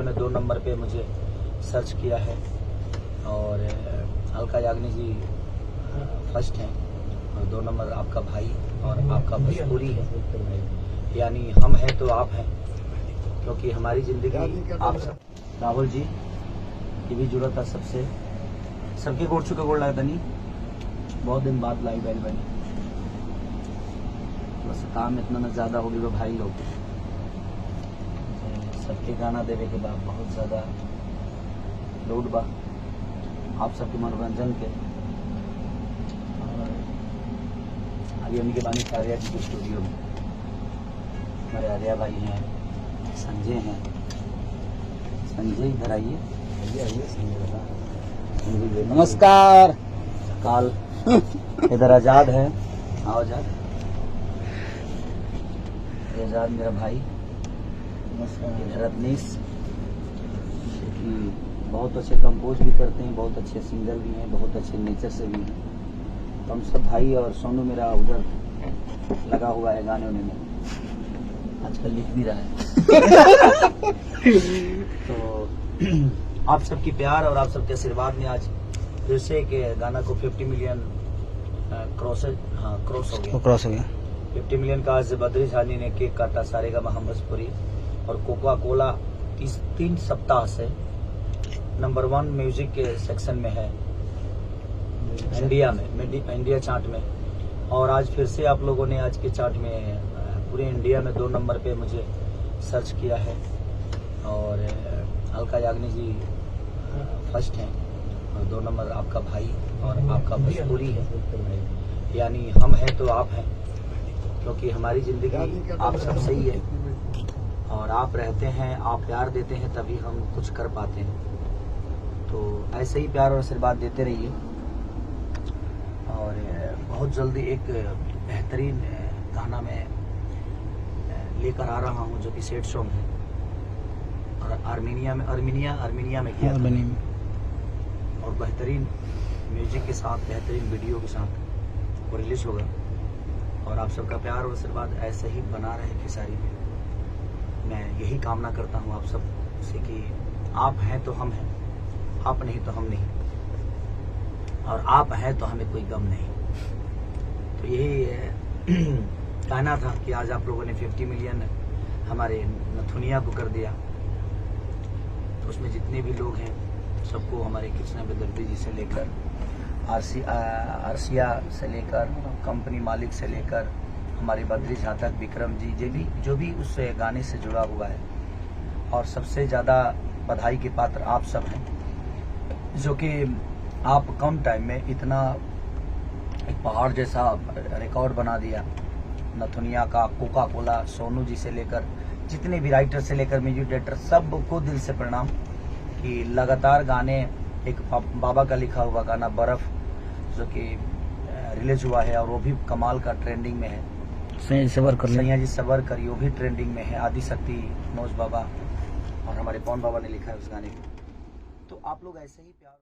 में 2 नंबर पे मुझे सर्च किया है और अलका याग्निक जी फर्स्ट हैं और 2 नंबर आपका भाई और आपका भोजपुरी है, यानी हम हैं तो आप हैं, क्योंकि हमारी जिंदगी आप सब। राहुल जी ये भी जुड़ा था सबसे, सबके गोड़ चुका गोड़ लगा था नहीं, बहुत दिन बाद लाई बैल बनी, बस काम इतना न ज्यादा होगी वो भाई लोग सबके गाना देने के बाद बहुत ज्यादा लोड बा आप सबके मनोरंजन के। और अभी हम के बानी आर्या जी के स्टूडियो में हमारे आर्या भाई हैं, संजय हैं, संजय इधर आइए, नमस्कार। काल इधर आजाद है, आओ आजाद, आजाद मेरा भाई, रत्नीश बहुत अच्छे कंपोज भी करते हैं, बहुत अच्छे सिंगर भी हैं, बहुत अच्छे नेचर से भी हैं। तो हम सब भाई, और सोनू मेरा उधर लगा हुआ है गाने में, आजकल लिख भी रहा है। तो आप सबकी प्यार और आप सबके आशीर्वाद में आज फिर से एक गाना को 50 मिलियन क्रॉस हो गया। 50 मिलियन का आज बद्री झानी ने केक काटा, सारेगा महम्मदपुरी और कोका कोला 3 सप्ताह से नंबर 1 म्यूजिक के सेक्शन में है इंडिया में, इंडिया चार्ट में। और आज फिर से आप लोगों ने आज के चार्ट में पूरे इंडिया में 2 नंबर पे मुझे सर्च किया है और अलका याग्निक जी फर्स्ट हैं और 2 नंबर आपका भाई और आपका भोजपुरी है, यानी हम हैं तो आप हैं, क्योंकि हमारी जिंदगी आप सब सही है और आप रहते हैं, आप प्यार देते हैं तभी हम कुछ कर पाते हैं। तो ऐसे ही प्यार और आशीर्वाद देते रहिए और बहुत जल्दी एक बेहतरीन गाना मैं लेकर आ रहा हूं जो कि सेट सॉन्ग है और आर्मीनिया में किया था और बेहतरीन म्यूजिक के साथ, बेहतरीन वीडियो के साथ वो रिलीज होगा। और आप सबका प्यार और आशीर्वाद ऐसे ही बना रहे खेसारी में, मैं यही कामना करता हूं आप सब से कि आप हैं तो हम हैं, आप नहीं तो हम नहीं, और आप हैं तो हमें कोई गम नहीं। तो यही कहना था कि आज आप लोगों ने 50 मिलियन हमारे नथुनिया को कर दिया, तो उसमें जितने भी लोग हैं सबको, हमारे कृष्णा बेदर्दी जी से लेकर आरसिया से लेकर कंपनी मालिक से लेकर हमारे बद्री झा तक, विक्रम जी जो भी उस गाने से जुड़ा हुआ है, और सबसे ज़्यादा बधाई के पात्र आप सब हैं, जो कि आप कम टाइम में इतना एक पहाड़ जैसा रिकॉर्ड बना दिया। नथुनिया का, कोका कोला, सोनू जी से लेकर जितने भी राइटर से लेकर म्यूजिक डायरेक्टर, सबको दिल से प्रणाम कि लगातार गाने, एक बाबा का लिखा हुआ गाना बर्फ जो कि रिलीज हुआ है और वो भी कमाल का ट्रेंडिंग में है, सैया जी सबर करिए, वो भी ट्रेंडिंग में है, आदि शक्ति नौज बाबा और हमारे पवन बाबा ने लिखा है उस गाने को। तो आप लोग ऐसे ही प्यार